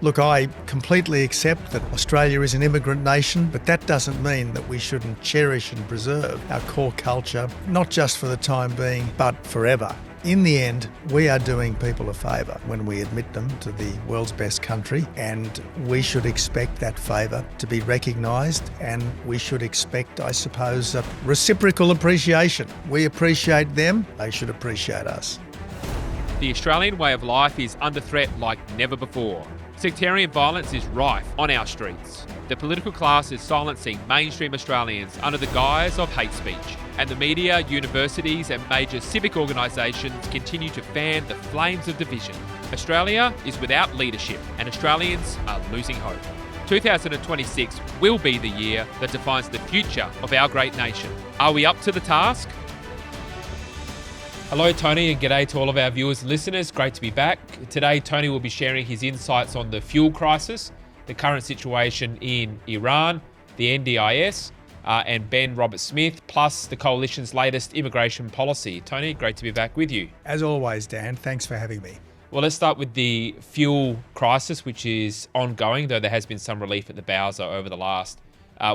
Look, I completely accept that Australia is an immigrant nation, but that doesn't mean that we shouldn't cherish and preserve our core culture, not just for the time being, but forever. In the end, we are doing people a favour when we admit them to the world's best country, and we should expect that favour to be recognised, and we should expect, I suppose, a reciprocal appreciation. We appreciate them, they should appreciate us. The Australian way of life is under threat like never before. Sectarian violence is rife on our streets. The political class is silencing mainstream Australians under the guise of hate speech. And the media, universities and major civic organisations continue to fan the flames of division. Australia is without leadership and Australians are losing hope. 2026 will be the year that defines the future of our great nation. Are we up to the task? Hello Tony, and g'day to all of our viewers and listeners. Great to be back. Today Tony will be sharing his insights on the fuel crisis, the current situation in Iran, the NDIS, and Ben Roberts-Smith, plus the Coalition's latest immigration policy. Tony, great to be back with you. As always, Dan, thanks for having me. Well, let's start with the fuel crisis, which is ongoing, though there has been some relief at the Bowser over the last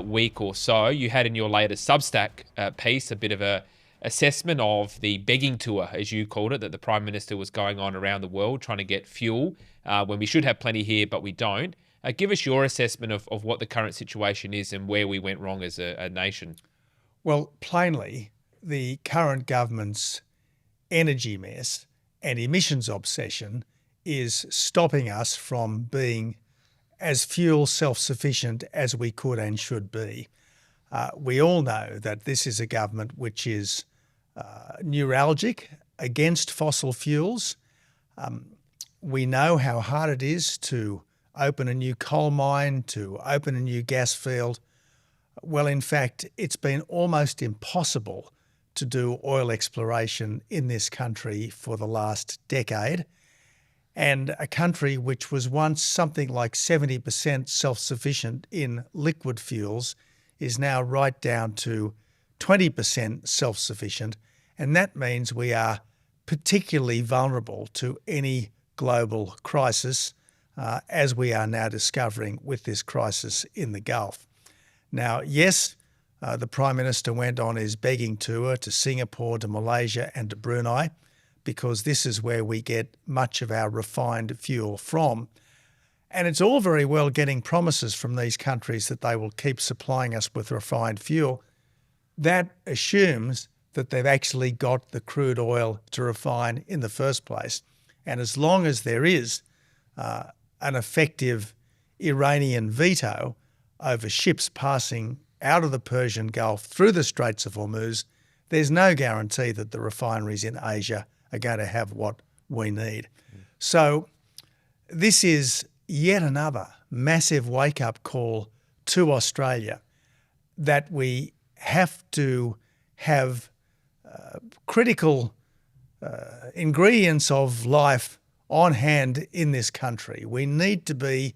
week or so. You had in your latest Substack piece a bit of a assessment of the begging tour, as you called it, that the Prime Minister was going on around the world trying to get fuel when we should have plenty here, but we don't. Give us your assessment of what the current situation is and where we went wrong as a nation. Well, plainly, the current government's energy mess and emissions obsession is stopping us from being as fuel self-sufficient as we could and should be. We all know that this is a government which is neuralgic against fossil fuels. We know how hard it is to open a new coal mine, to open a new gas field. Well, in fact, it's been almost impossible to do oil exploration in this country for the last decade. And a country which was once something like 70% self-sufficient in liquid fuels is now right down to 20% self-sufficient. And that means we are particularly vulnerable to any global crisis, as we are now discovering with this crisis in the Gulf. Now, yes, the Prime Minister went on his begging tour to Singapore, to Malaysia and to Brunei, because this is where we get much of our refined fuel from. And it's all very well getting promises from these countries that they will keep supplying us with refined fuel. That assumes that they've actually got the crude oil to refine in the first place. And as long as there is an effective Iranian veto over ships passing out of the Persian Gulf through the Straits of Hormuz, there's no guarantee that the refineries in Asia are going to have what we need. So this is yet another massive wake-up call to Australia that we have to have critical ingredients of life on hand in this country. We need to be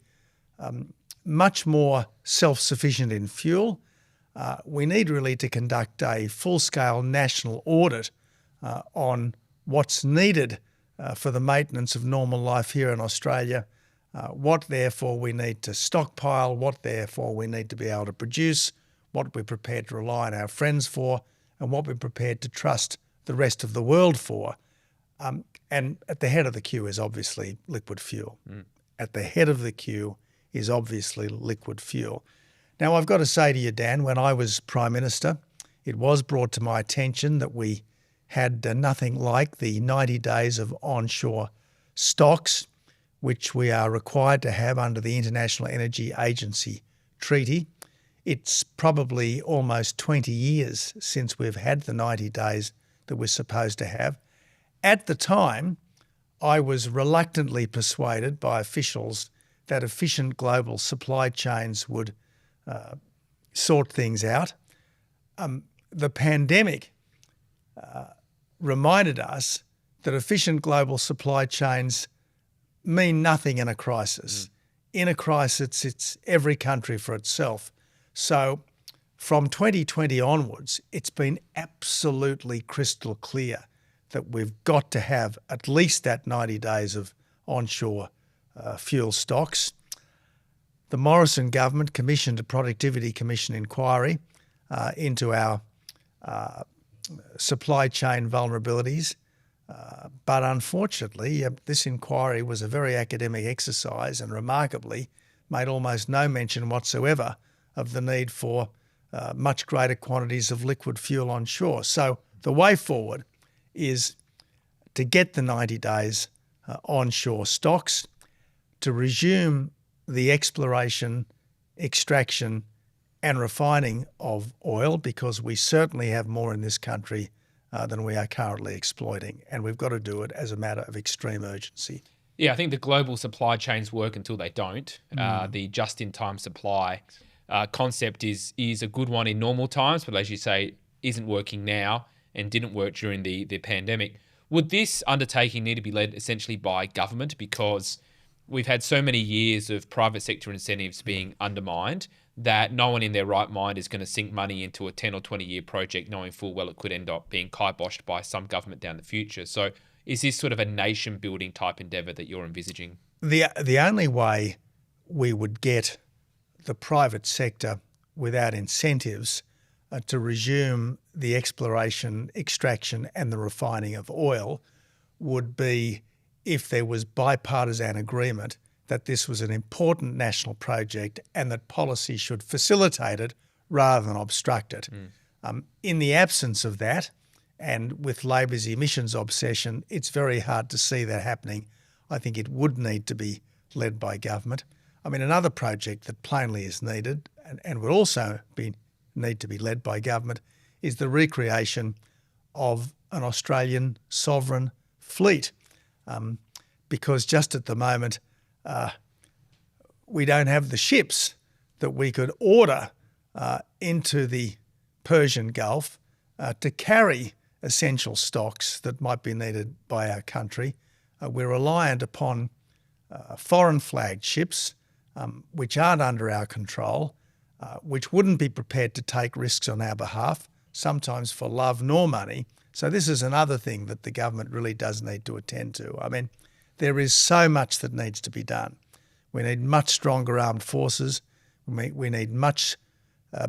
much more self-sufficient in fuel. We need really to conduct a full-scale national audit on what's needed for the maintenance of normal life here in Australia, what therefore we need to stockpile, what therefore we need to be able to produce, what we're prepared to rely on our friends for, and what we're prepared to trust the rest of the world for. And at the head of the queue is obviously liquid fuel. At the head of the queue is obviously liquid fuel. Now, I've got to say to you, Dan, when I was Prime Minister, it was brought to my attention that we had nothing like the 90 days of onshore stocks, which we are required to have under the International Energy Agency Treaty. It's probably almost 20 years since we've had the 90 days that we're supposed to have. At the time, I was reluctantly persuaded by officials that efficient global supply chains would sort things out. The pandemic reminded us that efficient global supply chains mean nothing in a crisis. In a crisis, it's every country for itself. So from 2020 onwards, it's been absolutely crystal clear that we've got to have at least that 90 days of onshore fuel stocks. the Morrison government commissioned a Productivity Commission inquiry into our supply chain vulnerabilities. But unfortunately, this inquiry was a very academic exercise and remarkably made almost no mention whatsoever of the need for much greater quantities of liquid fuel on shore. So the way forward is to get the 90 days onshore stocks, to resume the exploration, extraction and refining of oil, because we certainly have more in this country than we are currently exploiting, and we've got to do it as a matter of extreme urgency. Yeah, I think the global supply chains work until they don't. The just-in-time supply concept is a good one in normal times, but as you say, isn't working now and didn't work during the pandemic. Would this undertaking need to be led essentially by government, because we've had so many years of private sector incentives being undermined that no one in their right mind is going to sink money into a 10 or 20-year project knowing full well it could end up being kiboshed by some government down the future. So is this sort of a nation-building type endeavour that you're envisaging? The only way we would get the private sector without incentives to resume the exploration, extraction and the refining of oil would be if there was bipartisan agreement that this was an important national project and that policy should facilitate it rather than obstruct it. In the absence of that, and with Labor's emissions obsession, it's very hard to see that happening. I think it would need to be led by government. I mean, another project that plainly is needed and would also need to be led by government is the recreation of an Australian sovereign fleet, because just at the moment, we don't have the ships that we could order into the Persian Gulf to carry essential stocks that might be needed by our country. We're reliant upon foreign flagged ships which aren't under our control, which wouldn't be prepared to take risks on our behalf, sometimes for love nor money. So this is another thing that the government really does need to attend to. I mean, there is so much that needs to be done. We need much stronger armed forces. We need much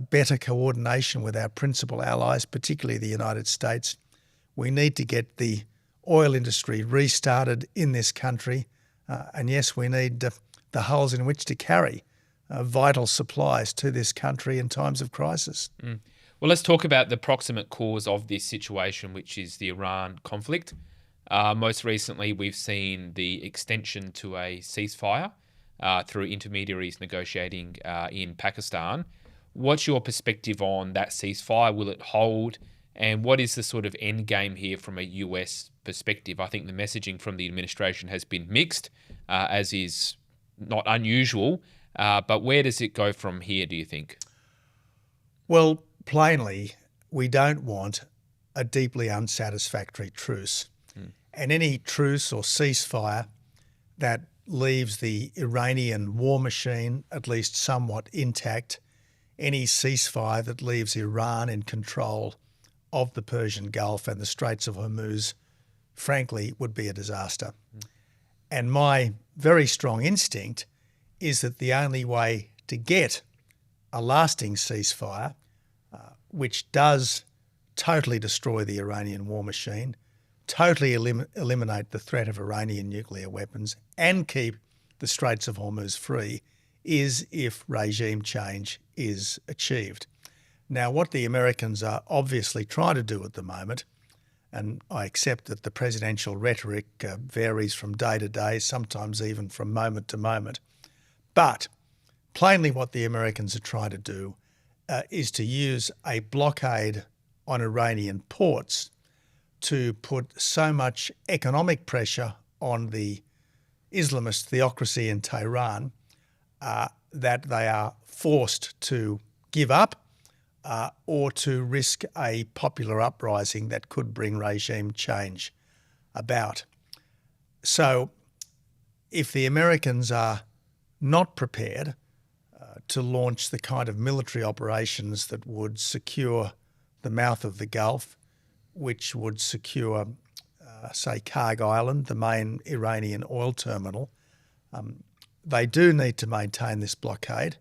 better coordination with our principal allies, particularly the United States. We need to get the oil industry restarted in this country. And yes, we need the hulls in which to carry vital supplies to this country in times of crisis. Well, let's talk about the proximate cause of this situation, which is the Iran conflict. Most recently, we've seen the extension to a ceasefire through intermediaries negotiating in Pakistan. What's your perspective on that ceasefire? Will it hold? And what is the sort of end game here from a US perspective? I think the messaging from the administration has been mixed, as is not unusual. But where does it go from here, do you think? Well, plainly, we don't want a deeply unsatisfactory truce. And any truce or ceasefire that leaves the Iranian war machine at least somewhat intact, any ceasefire that leaves Iran in control of the Persian Gulf and the Straits of Hormuz, frankly, would be a disaster. And my very strong instinct is that the only way to get a lasting ceasefire, which does totally destroy the Iranian war machine, totally eliminate the threat of Iranian nuclear weapons and keep the Straits of Hormuz free, is if regime change is achieved. Now, what the Americans are obviously trying to do at the moment, and I accept that the presidential rhetoric varies from day to day, sometimes even from moment to moment, but plainly what the Americans are trying to do is to use a blockade on Iranian ports to put so much economic pressure on the Islamist theocracy in Tehran that they are forced to give up or to risk a popular uprising that could bring regime change about. So if the Americans are not prepared to launch the kind of military operations that would secure the mouth of the Gulf, which would secure, say, Karg Island, the main Iranian oil terminal, they do need to maintain this blockade,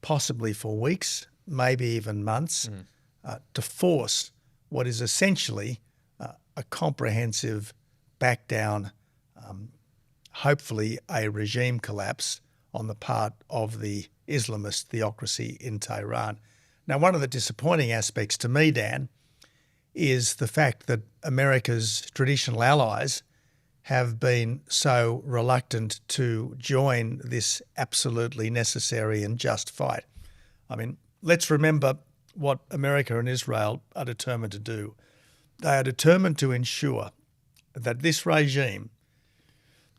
possibly for weeks, maybe even months, to force what is essentially a comprehensive back down, hopefully a regime collapse on the part of the Islamist theocracy in Tehran. Now, one of the disappointing aspects to me, Dan, is the fact that America's traditional allies have been so reluctant to join this absolutely necessary and just fight. I mean, let's remember what America and Israel are determined to do. They are determined to ensure that this regime,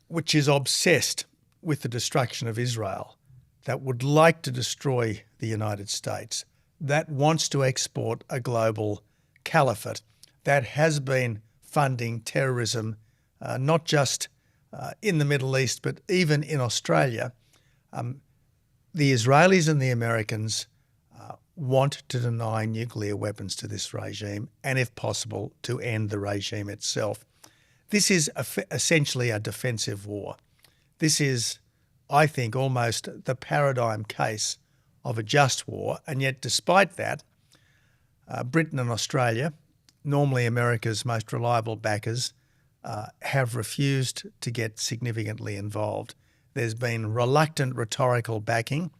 which is obsessed with the destruction of Israel, that would like to destroy the United States, that wants to export a global caliphate, that has been funding terrorism, not just in the Middle East, but even in Australia. The Israelis and the Americans want to deny nuclear weapons to this regime and, if possible, to end the regime itself. This is essentially a defensive war. This is, I think, almost the paradigm case of a just war. And yet, despite that, Britain and Australia, normally America's most reliable backers, have refused to get significantly involved. There's been reluctant rhetorical backing.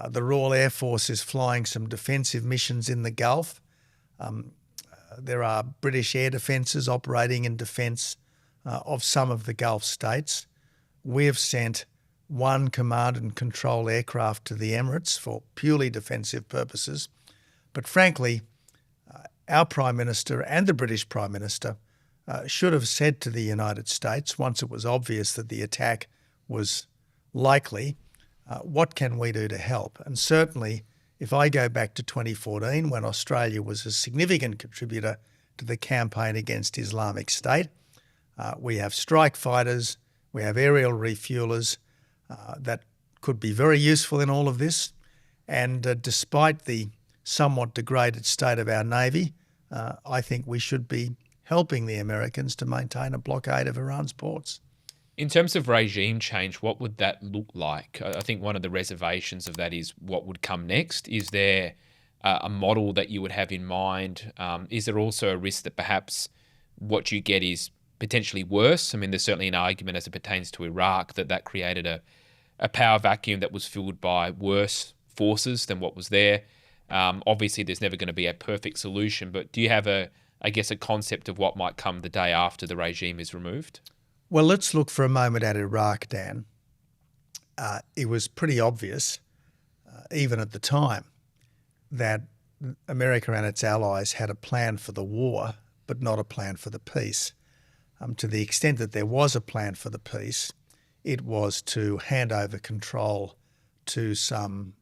The Royal Air Force is flying some defensive missions in the Gulf. There are British air defences operating in defence of some of the Gulf states. We have sent one command and control aircraft to the Emirates for purely defensive purposes. But frankly, our Prime Minister and the British Prime Minister should have said to the United States, once it was obvious that the attack was likely, what can we do to help? And certainly, if I go back to 2014, when Australia was a significant contributor to the campaign against Islamic State, we have strike fighters, we have aerial refuelers that could be very useful in all of this. And despite the somewhat degraded state of our Navy, I think we should be helping the Americans to maintain a blockade of Iran's ports. In terms of regime change, what would that look like? I think one of the reservations of that is what would come next. Is there a model that you would have in mind? Is there also a risk that perhaps what you get is potentially worse? I mean, there's certainly an argument as it pertains to Iraq that created a power vacuum that was filled by worse forces than what was there. Obviously, there's never going to be a perfect solution, but do you have a concept of what might come the day after the regime is removed? Well, let's look for a moment at Iraq, Dan. It was pretty obvious, even at the time, that America and its allies had a plan for the war, but not a plan for the peace. To the extent that there was a plan for the peace, it was to hand over control to some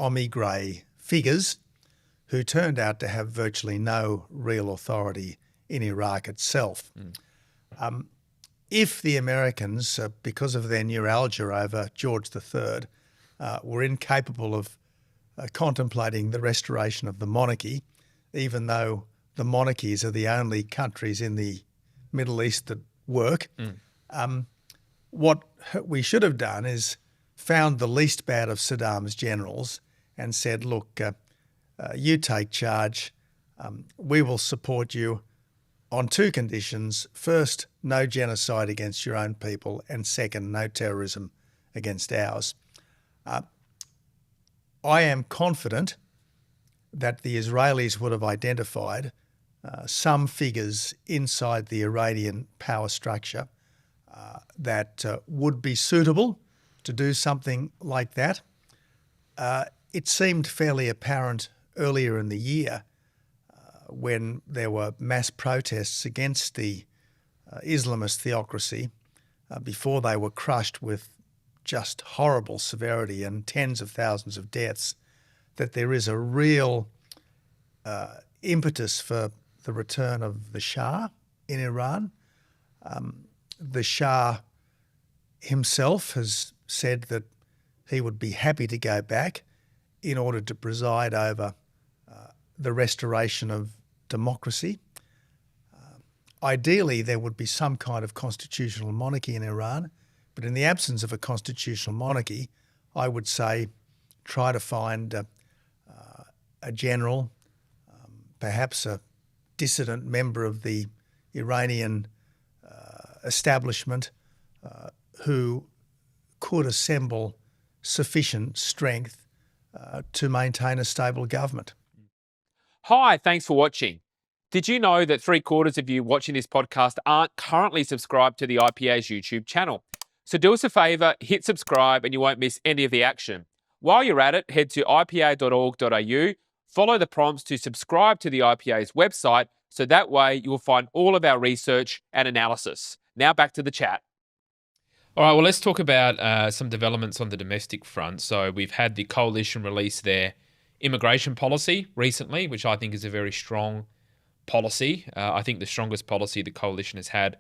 emigre figures who turned out to have virtually no real authority in Iraq itself. If the Americans, because of their neuralgia over George III, were incapable of contemplating the restoration of the monarchy, even though the monarchies are the only countries in the Middle East that work, what we should have done is found the least bad of Saddam's generals and said, look, you take charge, we will support you on two conditions. First, no genocide against your own people, and second, no terrorism against ours. I am confident that the Israelis would have identified some figures inside the Iranian power structure that would be suitable to do something like that. It seemed fairly apparent earlier in the year when there were mass protests against the Islamist theocracy before they were crushed with just horrible severity and tens of thousands of deaths, that there is a real impetus for the return of the Shah in Iran. The Shah himself has said that he would be happy to go back in order to preside over the restoration of democracy. Ideally, there would be some kind of constitutional monarchy in Iran, But in the absence of a constitutional monarchy, I would say try to find a general, perhaps a dissident member of the Iranian establishment who could assemble sufficient strength to maintain a stable government. Hi, thanks for watching. Did you know that 3/4 of you watching this podcast aren't currently subscribed to the IPA's YouTube channel? So do us a favour, hit subscribe and you won't miss any of the action. While you're at it, head to ipa.org.au, follow the prompts to subscribe to the IPA's website, so that way you will find all of our research and analysis. Now back to the chat. All right, well, let's talk about some developments on the domestic front. So we've had the coalition release their immigration policy recently, which I think is a very strong policy. I think the strongest policy the coalition has had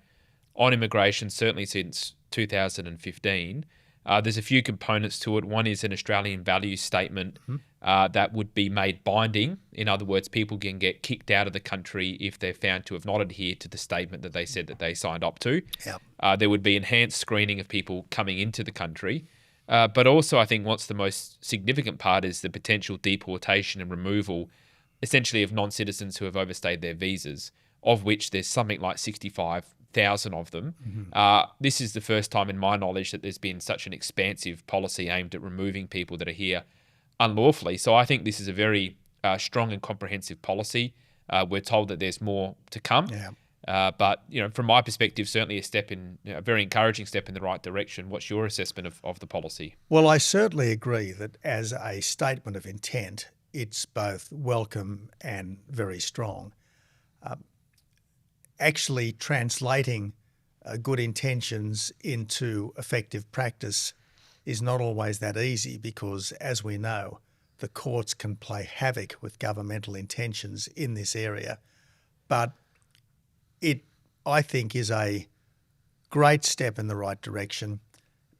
on immigration, certainly since 2015. There's a few components to it. One is an Australian values statement that would be made binding. In other words, people can get kicked out of the country if they're found to have not adhered to the statement that they said that they signed up to. Yep. There would be enhanced screening of people coming into the country. But also, I think what's the most significant part is the potential deportation and removal, essentially, of non-citizens who have overstayed their visas, of which there's something like 65,000 of them. This is the first time in my knowledge that there's been such an expansive policy aimed at removing people that are here unlawfully. So I think this is a very strong and comprehensive policy. We're told that there's more to come. But, from my perspective, certainly a very encouraging step in the right direction. What's your assessment of the policy? Well, I certainly agree that as a statement of intent, it's both welcome and very strong. Actually translating good intentions into effective practice is not always that easy because, as we know, the courts can play havoc with governmental intentions in this area. But it, I think, is a great step in the right direction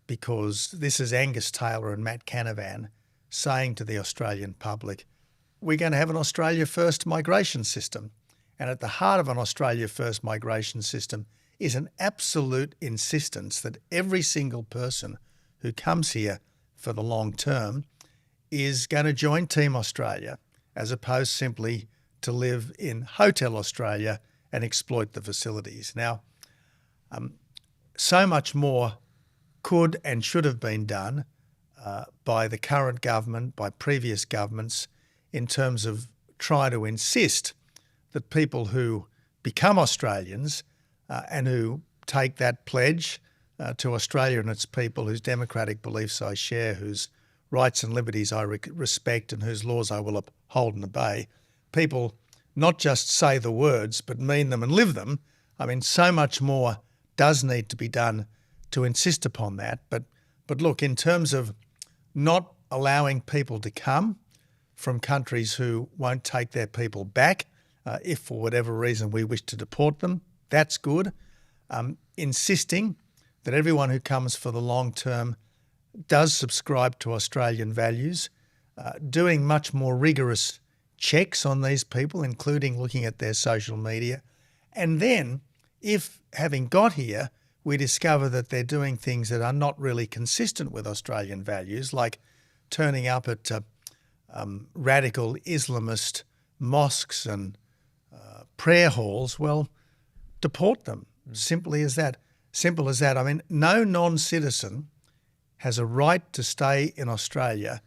because this is Angus Taylor and Matt Canavan saying to the Australian public, we're going to have an Australia First migration system. And at the heart of an Australia First migration system is an absolute insistence that every single person who comes here for the long term is going to join Team Australia as opposed simply to live in Hotel Australia and exploit the facilities. Now, so much more could and should have been done by the current government, by previous governments, in terms of trying to insist that people who become Australians and who take that pledge to Australia and its people, whose democratic beliefs I share, whose rights and liberties I respect and whose laws I will uphold and obey, people not just say the words but mean them and live them. I mean, so much more does need to be done to insist upon that. But look, in terms of not allowing people to come from countries who won't take their people back, if for whatever reason we wish to deport them, that's good. Insisting that everyone who comes for the long term does subscribe to Australian values, doing much more rigorous checks on these people, including looking at their social media. And then, if having got here, we discover that they're doing things that are not really consistent with Australian values, like turning up at radical Islamist mosques and prayer halls, well, deport them. Simple as that. I mean, no non-citizen has a right to stay in Australia.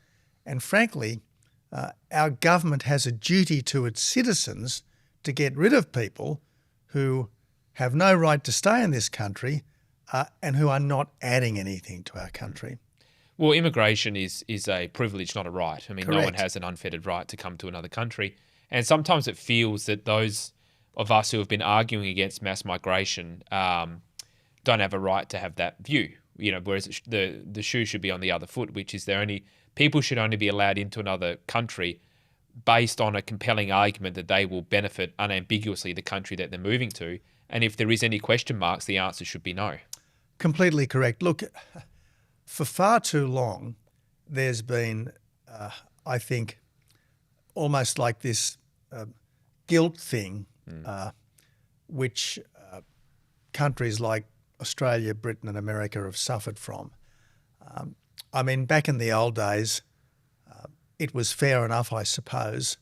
And frankly, our government has a duty to its citizens to get rid of people who have no right to stay in this country and who are not adding anything to our country. Well, immigration is a privilege, not a right. I mean, Correct. No one has an unfettered right to come to another country. And sometimes it feels that those of us who have been arguing against mass migration don't have a right to have that view. Whereas the shoe should be on the other foot, which is people should only be allowed into another country based on a compelling argument that they will benefit unambiguously the country that they're moving to. And if there is any question marks, the answer should be no. Completely correct. Look, for far too long, there's been, I think, almost like this guilt thing, which countries like Australia, Britain and America have suffered from. I mean, back in the old days, it was fair enough, I suppose,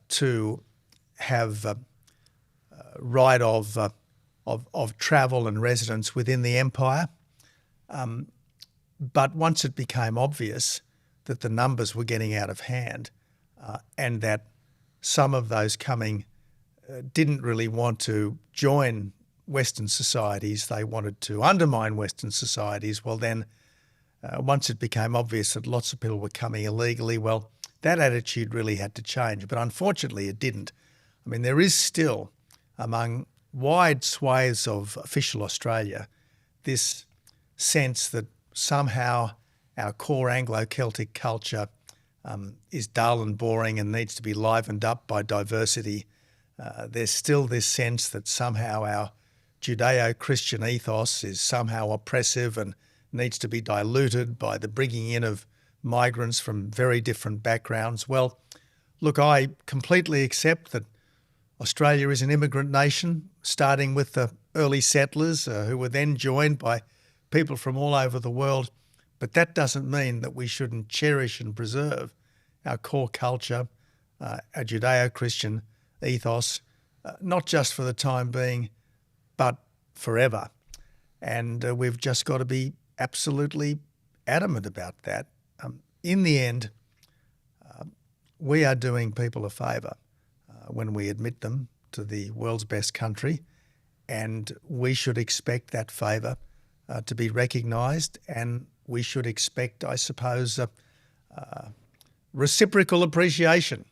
to have right of travel and residence within the empire. But once it became obvious that the numbers were getting out of hand and that some of those coming didn't really want to join Western societies, they wanted to undermine Western societies, well then, once it became obvious that lots of people were coming illegally, well, that attitude really had to change. But unfortunately it didn't. I mean, there is still, among wide swathes of official Australia, this sense that somehow our core Anglo-Celtic culture is dull and boring and needs to be livened up by diversity. There's still this sense that somehow our Judeo-Christian ethos is somehow oppressive and needs to be diluted by the bringing in of migrants from very different backgrounds. Well, look, I completely accept that Australia is an immigrant nation, starting with the early settlers who were then joined by people from all over the world. But that doesn't mean that we shouldn't cherish and preserve our core culture, our Judeo-Christian ethos, not just for the time being, but forever. And we've just got to be absolutely adamant about that. In the end, we are doing people a favour when we admit them to the world's best country, and we should expect that favour to be recognised, and we should expect, I suppose, reciprocal appreciation.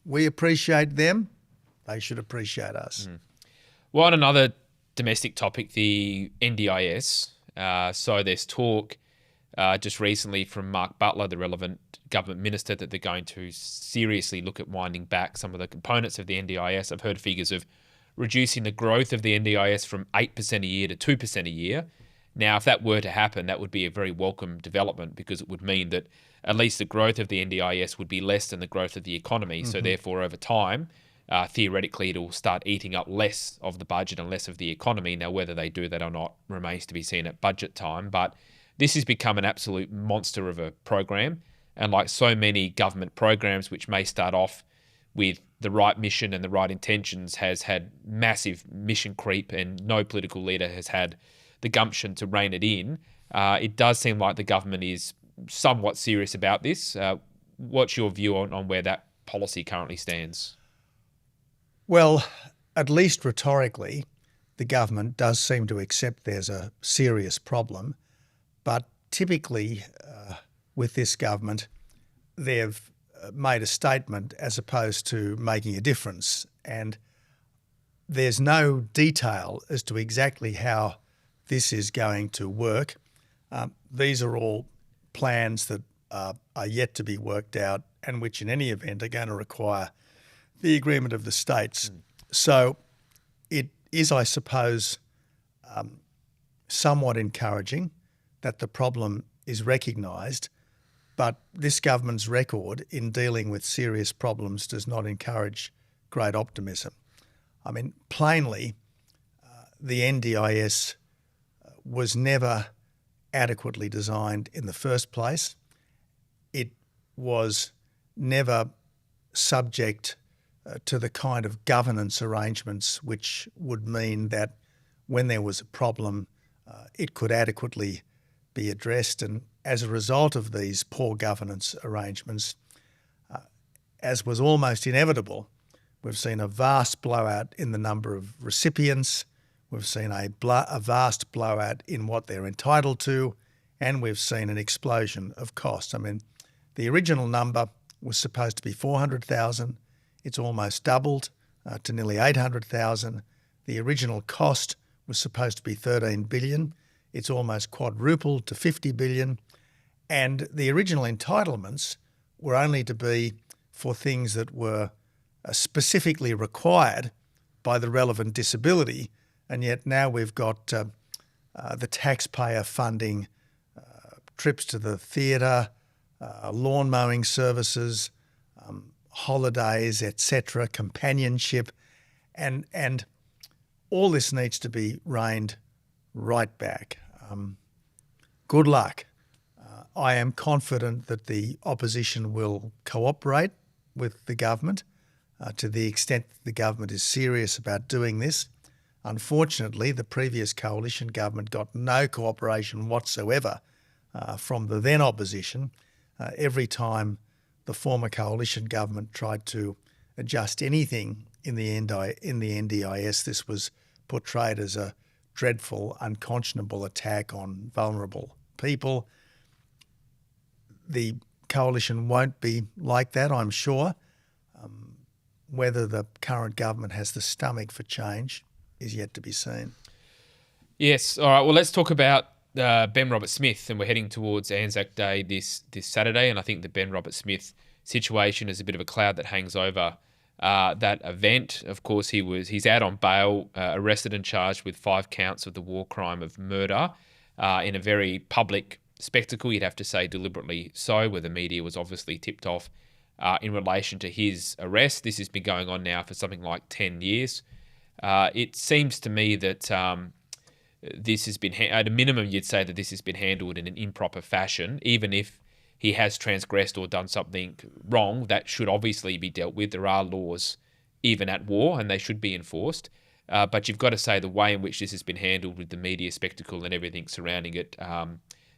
We appreciate them, they should appreciate us. Well, on another domestic topic, the NDIS. So there's talk just recently from Mark Butler, the relevant government minister, that they're going to seriously look at winding back some of the components of the NDIS. I've heard figures of reducing the growth of the NDIS from 8% a year to 2% a year. Now, if that were to happen, that would be a very welcome development, because it would mean that at least the growth of the NDIS would be less than the growth of the economy. So therefore, over time, theoretically, it'll start eating up less of the budget and less of the economy. Now, whether they do that or not remains to be seen at budget time. But this has become an absolute monster of a program. And like so many government programs, which may start off with the right mission and the right intentions, has had massive mission creep, and no political leader has had the gumption to rein it in. It does seem like the government is somewhat serious about this. What's your view on where that policy currently stands? Well, at least rhetorically, the government does seem to accept there's a serious problem, but typically with this government, they've made a statement as opposed to making a difference, and there's no detail as to exactly how this is going to work. These are all plans that are yet to be worked out, and which in any event are going to require the agreement of the states. So it is, I suppose, somewhat encouraging that the problem is recognised, but this government's record in dealing with serious problems does not encourage great optimism. I mean, plainly, the NDIS was never adequately designed in the first place. It was never subject to the kind of governance arrangements which would mean that when there was a problem, it could adequately be addressed. And as a result of these poor governance arrangements, as was almost inevitable, we've seen a vast blowout in the number of recipients, we've seen a vast blowout in what they're entitled to, and we've seen an explosion of cost. I mean, the original number was supposed to be 400,000. It's almost doubled to nearly 800,000. The original cost was supposed to be 13 billion. It's almost quadrupled to 50 billion. And the original entitlements were only to be for things that were specifically required by the relevant disability. And yet now we've got the taxpayer funding trips to the theatre, lawn mowing services, holidays, etc., companionship, and all this needs to be reined right back. Good luck. I am confident that the opposition will cooperate with the government to the extent that the government is serious about doing this. Unfortunately, the previous coalition government got no cooperation whatsoever from the then opposition. Every time the former coalition government tried to adjust anything in the NDIS, this was portrayed as a dreadful, unconscionable attack on vulnerable people. The coalition won't be like that, I'm sure. Whether the current government has the stomach for change is yet to be seen. Yes. All right. Well, let's talk about Ben Roberts-Smith, and we're heading towards Anzac Day this Saturday, and I think the Ben Roberts-Smith situation is a bit of a cloud that hangs over that event. Of course, he's out on bail, arrested and charged with 5 counts of the war crime of murder in a very public spectacle, you'd have to say deliberately so, where the media was obviously tipped off in relation to his arrest. This has been going on now for something like 10 years. It seems to me that this has been, at a minimum, you'd say that this has been handled in an improper fashion. Even if he has transgressed or done something wrong, that should obviously be dealt with. There are laws even at war, and they should be enforced. But you've got to say the way in which this has been handled with the media spectacle and everything surrounding it,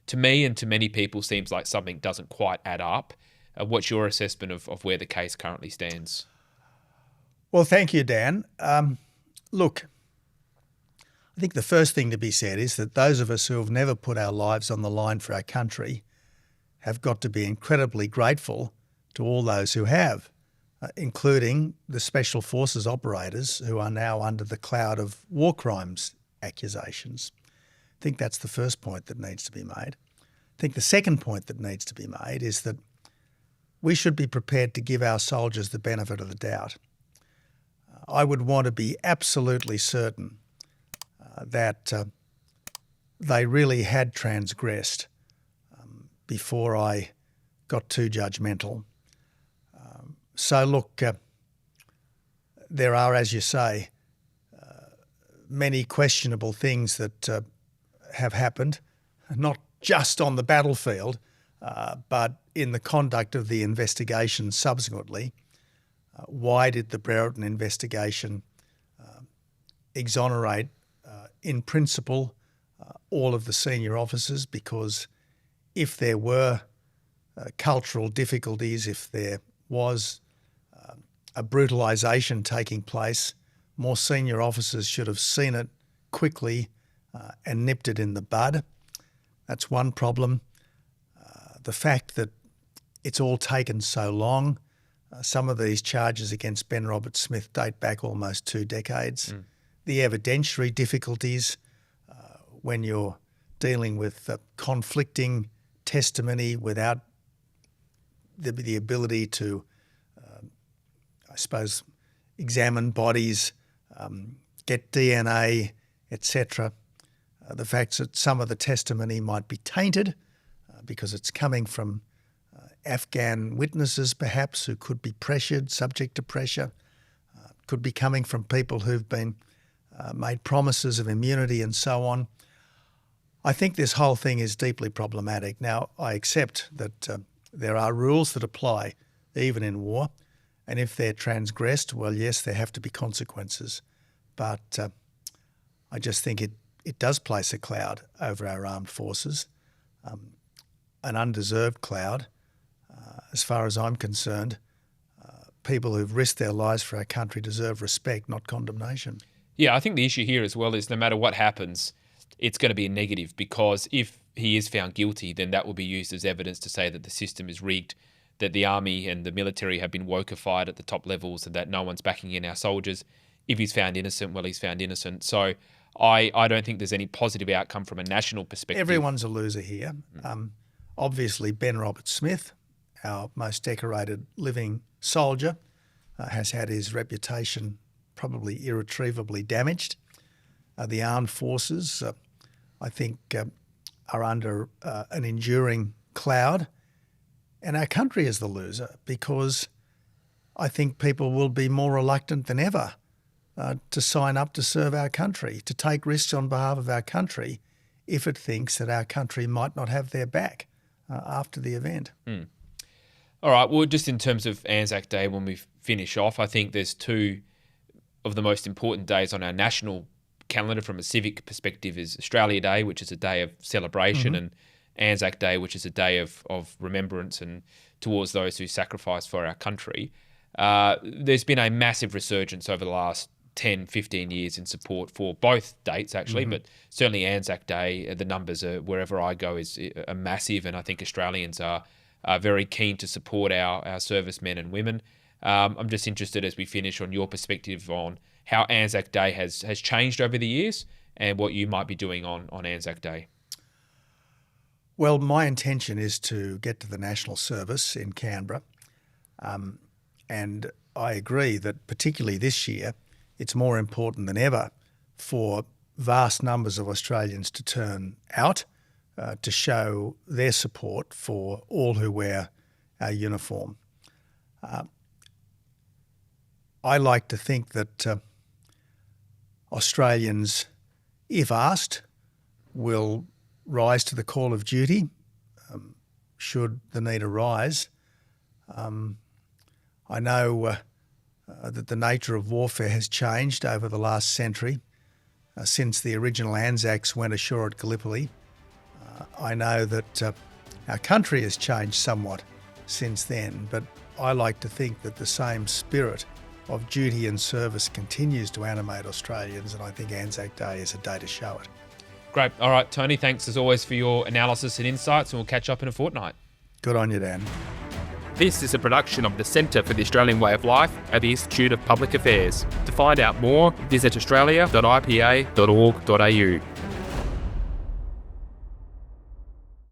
to me and to many people, seems like something doesn't quite add up. What's your assessment of where the case currently stands? Well, thank you, Dan. Look, I think the first thing to be said is that those of us who have never put our lives on the line for our country have got to be incredibly grateful to all those who have, including the Special Forces operators who are now under the cloud of war crimes accusations. I think that's the first point that needs to be made. I think the second point that needs to be made is that we should be prepared to give our soldiers the benefit of the doubt. I would want to be absolutely certain that they really had transgressed before I got too judgmental. So look, there are, as you say, many questionable things that have happened, not just on the battlefield, but in the conduct of the investigation subsequently. Why did the Brereton investigation exonerate, in principle, all of the senior officers? Because if there were cultural difficulties, if there was a brutalisation taking place, more senior officers should have seen it quickly and nipped it in the bud. That's one problem. The fact that it's all taken so long, some of these charges against Ben Roberts-Smith date back almost 2 decades. The evidentiary difficulties when you're dealing with conflicting testimony without the ability to, I suppose, examine bodies, get DNA, etc. The fact that some of the testimony might be tainted because it's coming from Afghan witnesses perhaps who could be pressured, subject to pressure, could be coming from people who've been made promises of immunity and so on. I think this whole thing is deeply problematic. Now, I accept that there are rules that apply even in war, and if they're transgressed, well, yes, there have to be consequences. But I just think it does place a cloud over our armed forces, an undeserved cloud. As far as I'm concerned, people who've risked their lives for our country deserve respect, not condemnation. Yeah, I think the issue here as well is no matter what happens, it's going to be a negative, because if he is found guilty, then that will be used as evidence to say that the system is rigged, that the army and the military have been wokeified at the top levels and that no one's backing in our soldiers. If he's found innocent, well, he's found innocent. So I don't think there's any positive outcome from a national perspective. Everyone's a loser here. Obviously, Ben Roberts-Smith, our most decorated living soldier, has had his reputation probably irretrievably damaged. The armed forces, I think, are under an enduring cloud. And our country is the loser, because I think people will be more reluctant than ever to sign up to serve our country, to take risks on behalf of our country if it thinks that our country might not have their back after the event. All right, well, just in terms of Anzac Day, when we finish off, I think there's two of the most important days on our national calendar from a civic perspective is Australia Day, which is a day of celebration, and Anzac Day, which is a day of remembrance and towards those who sacrificed for our country. There's been a massive resurgence over the last 10, 15 years in support for both dates, actually, but certainly Anzac Day, the numbers are, wherever I go, are massive, and I think Australians are very keen to support our servicemen and women. I'm just interested, as we finish, on your perspective on how Anzac Day has changed over the years and what you might be doing on Anzac Day. Well, my intention is to get to the national service in Canberra, and I agree that particularly this year, it's more important than ever for vast numbers of Australians to turn out to show their support for all who wear our uniform. I like to think that Australians, if asked, will rise to the call of duty should the need arise. I know that the nature of warfare has changed over the last century since the original Anzacs went ashore at Gallipoli. I know that our country has changed somewhat since then, but I like to think that the same spirit of duty and service continues to animate Australians, and I think Anzac Day is a day to show it. Great. All right, Tony, thanks as always for your analysis and insights, and we'll catch up in a fortnight. Good on you, Dan. This is a production of the Centre for the Australian Way of Life at the Institute of Public Affairs. To find out more, visit australia.ipa.org.au.